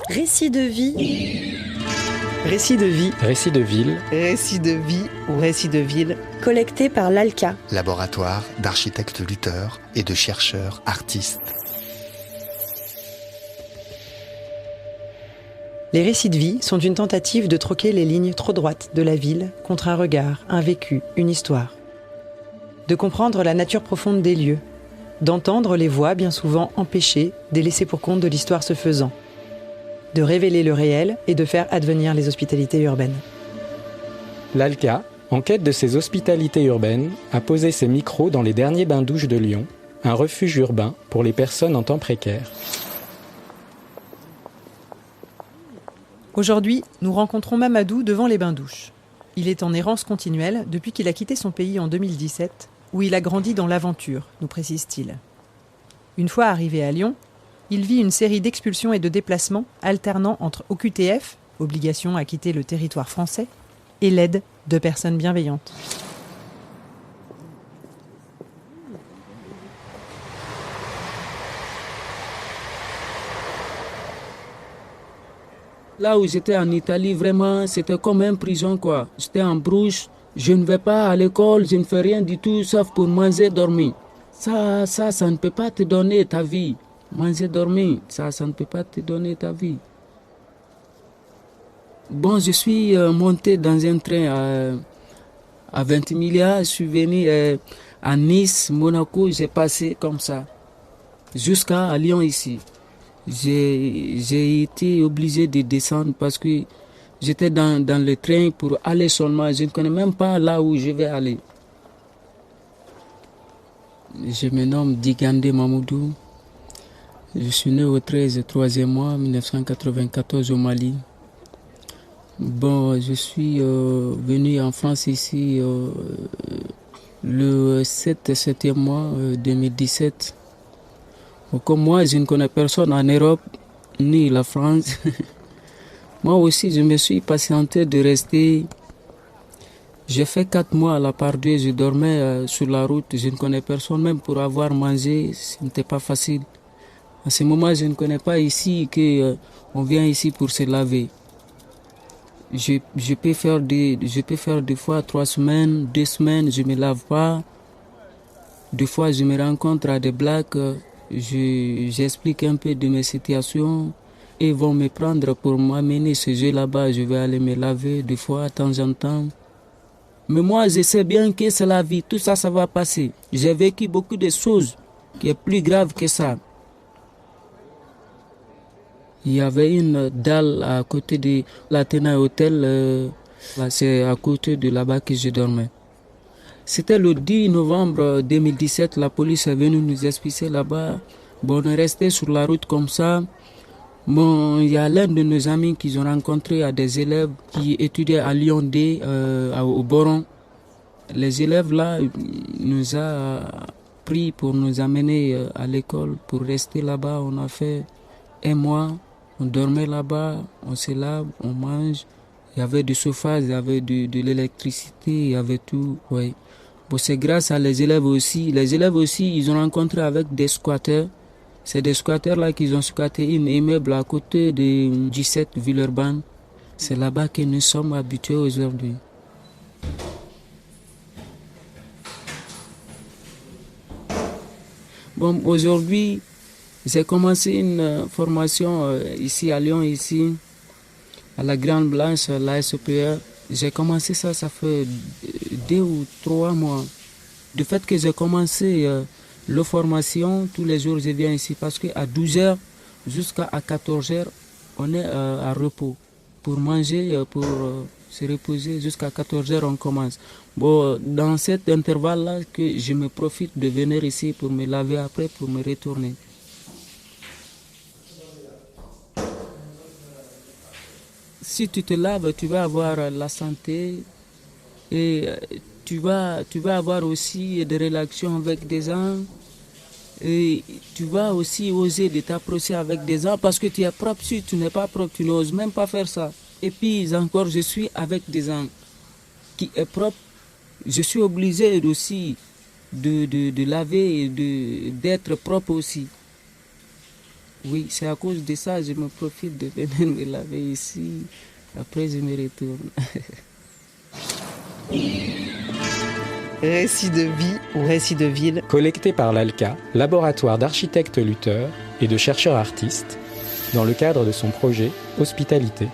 Récit de vie, Récit de vie, Récit de ville, récit de vie ou récit de ville, collecté par l'ALCA. Laboratoire d'architectes lutteurs et de chercheurs artistes. Les récits de vie sont une tentative de troquer les lignes trop droites de la ville contre un regard, un vécu, une histoire. De comprendre la nature profonde des lieux, d'entendre les voix bien souvent empêchées des laissés pour compte de l'histoire se faisant, de révéler le réel et de faire advenir les hospitalités urbaines. l'ALCA, en quête de ces hospitalités urbaines, a posé ses micros dans les derniers bains-douches de Lyon, un refuge urbain pour les personnes en temps précaire. Aujourd'hui, nous rencontrons Mamadou devant les bains-douches. Il est en errance continuelle depuis qu'il a quitté son pays en 2017, où il a grandi dans l'aventure, nous précise-t-il. Une fois arrivé à Lyon, il vit une série d'expulsions et de déplacements alternant entre OQTF, obligation à quitter le territoire français, et l'aide de personnes bienveillantes. Là où j'étais en Italie, vraiment, c'était comme une prison, quoi. J'étais en brouche, je ne vais pas à l'école, je ne fais rien du tout, sauf pour manger, dormir. Ça ne peut pas te donner ta vie. Manger, dormir, ça ne peut pas te donner ta vie. Bon, je suis monté dans un train à 20 milliards, je suis venu à Nice, Monaco, j'ai passé comme ça, jusqu'à Lyon ici. J'ai été obligé de descendre parce que j'étais dans le train pour aller seulement. Je ne connais même pas là où je vais aller. Je me nomme Digande Mamoudou. Je suis né au 13 3e mois 1994 au Mali. Bon, je suis venu en France ici le 7e mois 2017. Comme moi, je ne connais personne en Europe, ni la France. Moi aussi, je me suis patienté de rester. J'ai fait 4 mois à la Part-Dieu, je dormais sur la route. Je ne connais personne, même pour avoir mangé, ce n'était pas facile. À ce moment, je ne connais pas ici qu'on vient ici pour se laver. Je peux faire des fois 3 semaines, 2 semaines, je ne me lave pas. Des fois, je me rencontre à des blacks. J'explique un peu de mes situations et ils vont me prendre pour m'amener ce jeu là-bas. Je vais aller me laver des fois, de temps en temps. Mais moi, je sais bien que c'est la vie. Tout ça, ça va passer. J'ai vécu beaucoup de choses qui sont plus graves que ça. Il y avait une dalle à côté de l'Athéna Hotel. C'est à côté de là-bas que je dormais. C'était le 10 novembre 2017, la police est venue nous expulser là-bas. Bon, on est resté sur la route comme ça. Bon, il y a l'un de nos amis qu'ils ont rencontré à des élèves qui étudiaient à Lyon D, au Boron. Les élèves là nous ont pris pour nous amener à l'école, pour rester là-bas. On a fait 1 mois, on dormait là-bas, on se lave, on mange. Il y avait du chauffage, il y avait de l'électricité, il y avait tout, oui. Bon, c'est grâce à les élèves aussi. Les élèves aussi, ils ont rencontré avec des squatteurs. C'est des squatteurs là qui ont squatté un immeuble à côté de 17 Villeurbanne. C'est là-bas que nous sommes habitués aujourd'hui. Bon, aujourd'hui, j'ai commencé une formation ici à Lyon, ici, à la Grande Blanche, la SPE. J'ai commencé ça fait 2 ou 3 mois. Du fait que j'ai commencé la formation, tous les jours je viens ici parce qu'à 12h jusqu'à 14h, on est à repos. Pour manger, pour se reposer, jusqu'à 14h on commence. Bon, dans cet intervalle-là, que je me profite de venir ici pour me laver après, pour me retourner. Si tu te laves, tu vas avoir la santé et tu vas avoir aussi des relations avec des gens et tu vas aussi oser de t'approcher avec des gens parce que tu es propre. Si tu n'es pas propre, tu n'oses même pas faire ça. Et puis encore, je suis avec des gens qui sont propres. Je suis obligé aussi de laver et d'être propre aussi. Oui, c'est à cause de ça que je me profite de venir me laver ici. Après, je me retourne. Récits de vie ou récits de ville, Collecté par l'ALCA, laboratoire d'architectes lutteurs et de chercheurs artistes, dans le cadre de son projet Hospitalité.